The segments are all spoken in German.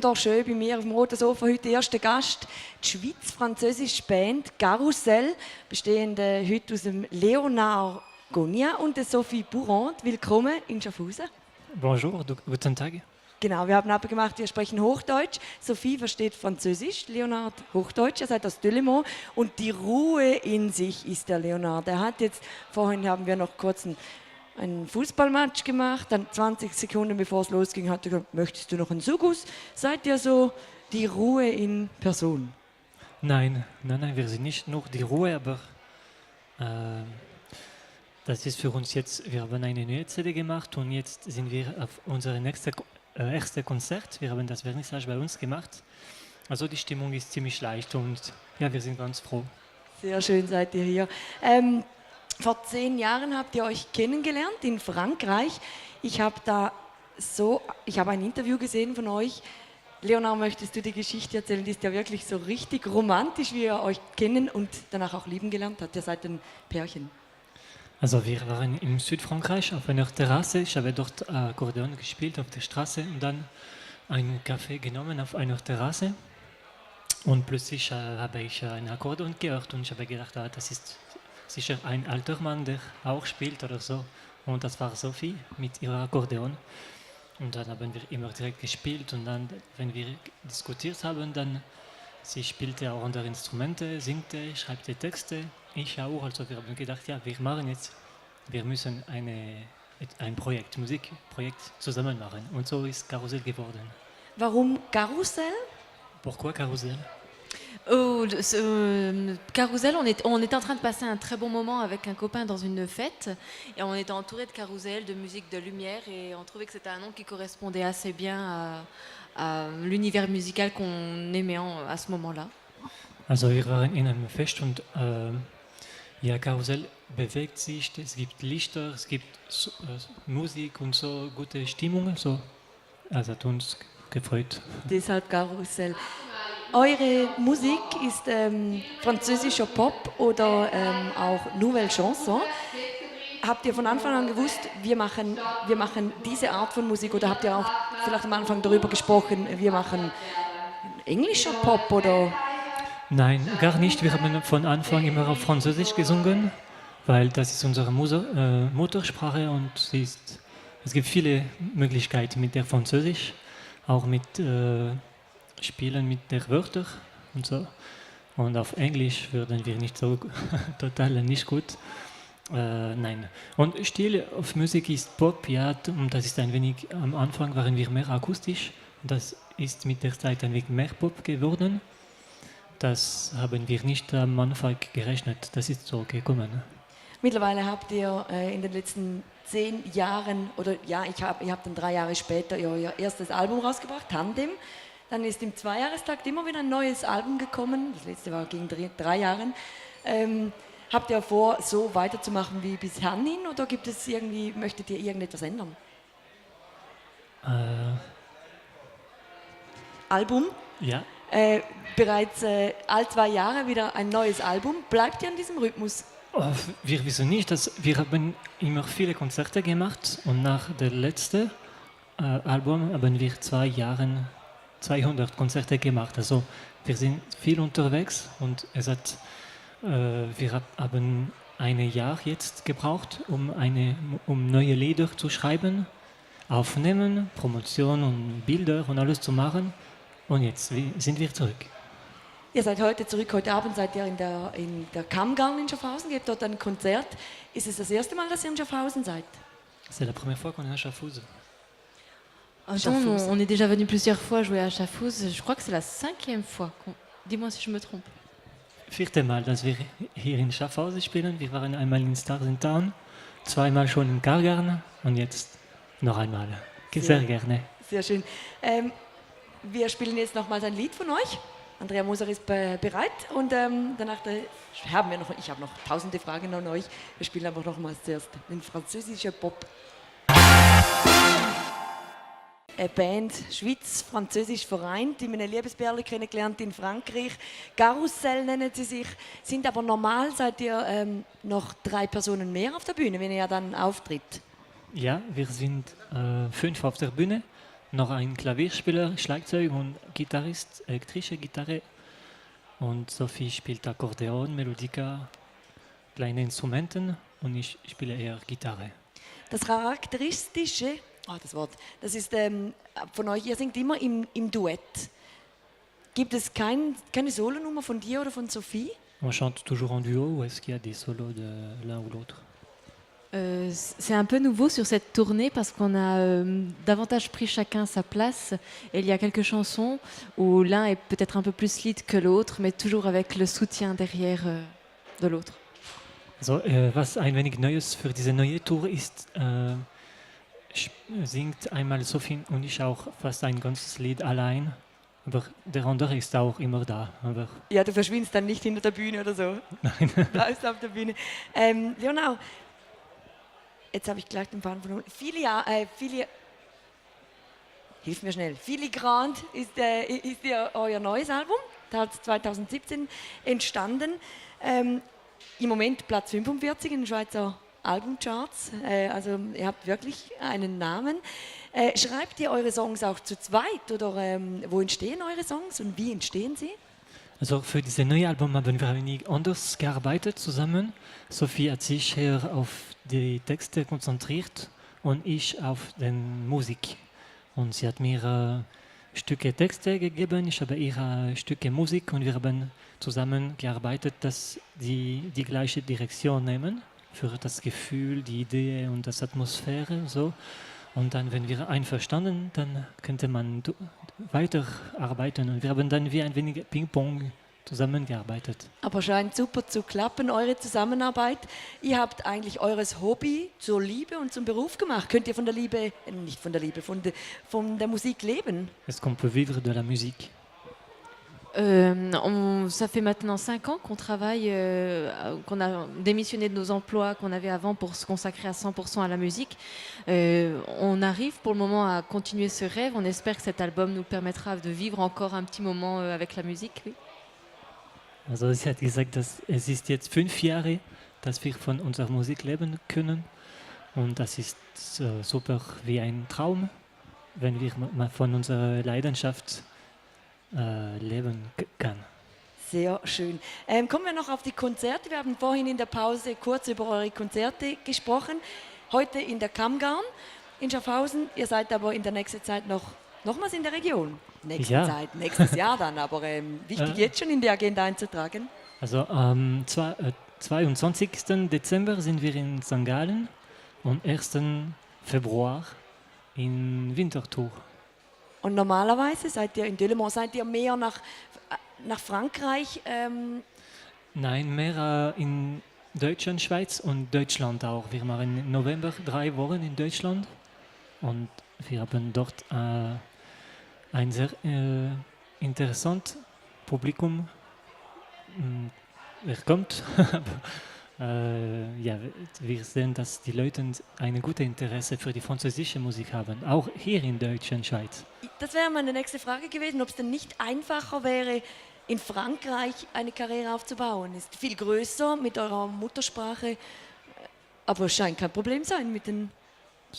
wunderschön bei mir auf dem roten Sofa heute erster Gast, die schweiz-französische Band Carousel, bestehend heute aus dem Leonard Gonia und der Sophie Bourrand. Willkommen in Schaffhausen. Bonjour, guten Tag. Genau, wir haben abgemacht, wir sprechen Hochdeutsch. Sophie versteht Französisch, Leonard Hochdeutsch, ihr seid aus Delémont. Und die Ruhe in sich ist der Leonard. Vorhin haben wir noch kurz einen Fußballmatch gemacht, dann 20 Sekunden bevor es losging, hat er gesagt, möchtest du noch einen Sugus? Seid ihr so die Ruhe in Person? Nein, wir sind nicht nur die Ruhe, aber das ist für uns jetzt, wir haben eine neue CD gemacht und jetzt sind wir auf unserem ersten Konzert. Wir haben das Vernissage bei uns gemacht. Also die Stimmung ist ziemlich leicht und ja, wir sind ganz froh. Sehr schön seid ihr hier. Vor 10 Jahren habt ihr euch kennengelernt in Frankreich. Ich habe ein Interview gesehen von euch. Leonard, möchtest du die Geschichte erzählen? Die ist ja wirklich so richtig romantisch, wie ihr euch kennen und danach auch lieben gelernt habt. Ihr seid ein Pärchen. Also wir waren in Südfrankreich auf einer Terrasse. Ich habe dort Akkordeon gespielt auf der Straße und dann einen Kaffee genommen auf einer Terrasse. Und plötzlich habe ich ein Akkordeon gehört und ich habe gedacht, das ist sicher ein alter Mann, der auch spielt oder so. Und das war Sophie mit ihrer Akkordeon. Und dann haben wir immer direkt gespielt und dann, wenn wir diskutiert haben, dann sie spielte auch andere Instrumente, singte, schreibte Texte, ich auch. Also wir haben gedacht, ja, wir müssen ein Musikprojekt zusammen machen. Und so ist Carousel geworden. Warum Carousel? Pourquoi Carousel? Carousel, on était en train de passer un très bon moment avec un copain dans une fête et on était entouré de carousel, de musique, de lumière et on trouvait que c'était un nom qui correspondait assez bien à l'univers musical qu'on aimait à ce moment-là. Also wir waren in einem Fest und ja, Carousel bewegt sich, es gibt Lichter, es gibt Musik und so gute Stimmung, so. Also hat uns gefreut. Deshalb Carousel. Eure Musik ist französischer Pop oder auch Nouvelle Chanson. Habt ihr von Anfang an gewusst, wir machen diese Art von Musik oder habt ihr auch vielleicht am Anfang darüber gesprochen, wir machen englischer Pop oder? Nein, gar nicht. Wir haben von Anfang immer auf Französisch gesungen, weil das ist unsere Muttersprache und es gibt viele Möglichkeiten mit der Französisch, auch mit Spielen mit der Wörter und so. Und auf Englisch würden wir nicht so total nicht gut. Nein. Und Stil auf Musik ist Pop, ja, und das ist ein wenig, am Anfang waren wir mehr akustisch. Das ist mit der Zeit ein wenig mehr Pop geworden. Das haben wir nicht am Anfang gerechnet. Das ist so gekommen. Mittlerweile habt ihr in den letzten 10 Jahren, oder ja, ihr habt dann 3 Jahre später euer erstes Album rausgebracht, Tandem. Dann ist im Zweijahrestakt immer wieder ein neues Album gekommen. Das letzte war gegen 3 Jahren. Habt ihr vor, so weiterzumachen wie bisher hin oder möchtet ihr irgendetwas ändern? Album? Ja. Bereits all 2 Jahre wieder ein neues Album. Bleibt ihr an diesem Rhythmus? Wir wissen nicht, wir haben immer viele Konzerte gemacht und nach dem letzten Album haben wir 2 Jahre 200 Konzerte gemacht. Also wir sind viel unterwegs und wir haben ein Jahr jetzt gebraucht, um neue Lieder zu schreiben, aufnehmen, Promotion und Bilder und alles zu machen. Und jetzt sind wir zurück. Ihr seid heute Abend seid ihr in der Kammgarn in Schaffhausen, gebt dort ein Konzert. Ist es das erste Mal, dass ihr in Schaffhausen seid? C'est la première fois qu'on est à Schaffhausen. On est déjà venu plusieurs fois jouer à Schaffhausen. Je crois que c'est la 5e fois. Dis-moi si je me trompe. 4. Mal, dass wir hier in Schaffhausen spielen. Wir waren einmal in Stars in Town, 2 Mal schon in Kammgarn und jetzt noch einmal. Sehr gerne. Sehr schön. Wir spielen jetzt nochmals ein Lied von euch. Andrea Moser ist bereit und danach ich habe noch tausende Fragen an euch. Wir spielen aber nochmals zuerst den französischen Pop. Eine Band, Schweiz-Französisch vereint, in einem Liebesbärli kennengelernt in Frankreich. Carousel nennen sie sich, sind aber normal, seid ihr noch 3 Personen mehr auf der Bühne, wenn ihr dann auftritt? Ja, wir sind 5 auf der Bühne. noch ein Klavierspieler, Schlagzeug und Gitarrist, elektrische Gitarre. Und Sophie spielt Akkordeon, Melodica, kleine Instrumenten und ich spiele eher Gitarre. Das Charakteristische, das Wort, das ist von euch, ihr singt immer im Duett. Gibt es keine Solonummer von dir oder von Sophie? On chante toujours en duo ou est-ce qu'il y a des solos de l'un ou l'autre? C'est un peu nouveau sur cette tournée parce qu'on a davantage pris chacun sa place. Et il y a quelques chansons où l'un est peut-être un peu plus lead que l'autre, mais toujours avec le soutien derrière de l'autre. Also, was ein wenig Neues für diese neue Tour ist, singt einmal Sophie und ich auch fast ein ganzes Lied allein. Aber der andere ist auch immer da. Aber Ja, du verschwindest dann nicht hinter der Bühne oder so. nein. Bleibst auf der Bühne. Leonard, jetzt habe ich gleich den Faden verloren. Hilf mir schnell. Filigrant ist euer neues Album. Das hat 2017 entstanden. Im Moment Platz 45 in den Schweizer Albumcharts. Also ihr habt wirklich einen Namen. Schreibt ihr eure Songs auch zu zweit oder wo entstehen eure Songs und wie entstehen sie? Also für dieses neue Album haben wir ein wenig anders gearbeitet zusammen. Sophie hat sich eher auf die Texte konzentriert und ich auf die Musik. Und sie hat mir Stücke Texte gegeben, ich habe ihr Stücke Musik und wir haben zusammen gearbeitet, dass die gleiche Direktion nehmen für das Gefühl, die Idee und das Atmosphäre so. Und dann, wenn wir einverstanden, dann könnte man weiterarbeiten und wir haben dann wie ein wenig Ping-Pong zusammengearbeitet. Aber scheint super zu klappen, eure Zusammenarbeit. Ihr habt eigentlich eures Hobby zur Liebe und zum Beruf gemacht. Könnt ihr von der Liebe, nicht von der Liebe, von der Musik leben? Est-ce qu'on peut vivre de la musique? Ça fait maintenant 5 ans qu'on travaille, qu'on a démissionné de nos emplois qu'on avait avant pour se consacrer à 100% à la musique. On arrive pour le moment à continuer ce rêve. On espère que cet album nous permettra de vivre encore un petit moment avec la musique. Oui. Also sie hat gesagt, dass es ist jetzt 5 Jahre, dass wir von unserer Musik leben können. Und das ist super wie ein Traum, wenn wir mal von unserer Leidenschaft leben kann. Sehr schön. Kommen wir noch auf die Konzerte. Wir haben vorhin in der Pause kurz über eure Konzerte gesprochen. Heute in der Kammgarn in Schaffhausen. Ihr seid aber in der nächsten Zeit nochmals in der Region. Nächstes Jahr dann, aber wichtig jetzt schon in die Agenda einzutragen. Also am 22. Dezember sind wir in St. Gallen und 1. Februar in Winterthur. Und normalerweise seid ihr in Delémont, seid ihr mehr nach Frankreich? Nein, mehr in Deutschland, Schweiz und Deutschland auch. Wir machen im November 3 Wochen in Deutschland und wir haben dort ein sehr interessantes Publikum. Er kommt. Ja, wir sehen, dass die Leute ein gutes Interesse für die französische Musik haben, auch hier in Deutschland, Schweiz. Das wäre meine nächste Frage gewesen, ob es denn nicht einfacher wäre, in Frankreich eine Karriere aufzubauen. Ist viel größer mit eurer Muttersprache, aber es scheint kein Problem sein mit den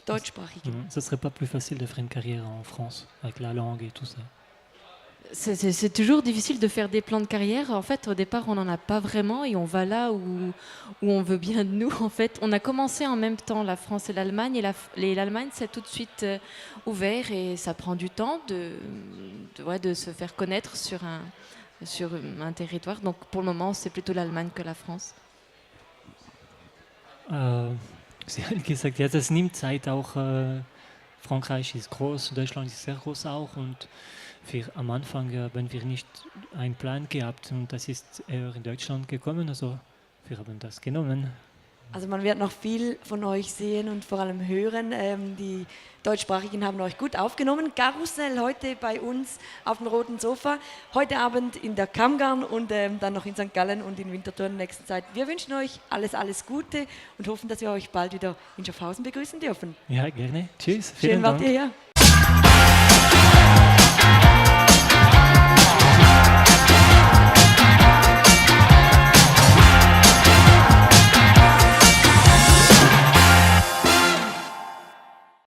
deutschsprachigen. Ce serait pas plus facile de faire une carrière en France avec la langue et tout ça. C'est toujours difficile de faire des plans de carrière. En fait, au départ, on n'en a pas vraiment et on va là où on veut bien de nous. En fait, on a commencé en même temps la France et l'Allemagne et l'Allemagne s'est tout de suite ouvert et ça prend du temps de se faire connaître sur un territoire. Donc, pour le moment, c'est plutôt l'Allemagne que la France. Sie hat gesagt, ja, das nimmt Zeit auch. Frankreich ist groß, Deutschland ist sehr groß auch und am Anfang haben wir nicht einen Plan gehabt und das ist eher in Deutschland gekommen, also wir haben das genommen. Also man wird noch viel von euch sehen und vor allem hören. Die Deutschsprachigen haben euch gut aufgenommen. Karussell heute bei uns auf dem roten Sofa. Heute Abend in der Kammgarn und dann noch in St. Gallen und in Winterthur in der nächsten Zeit. Wir wünschen euch alles Gute und hoffen, dass wir euch bald wieder in Schaffhausen begrüßen dürfen. Ja, gerne. Tschüss. Schön wart ihr hier.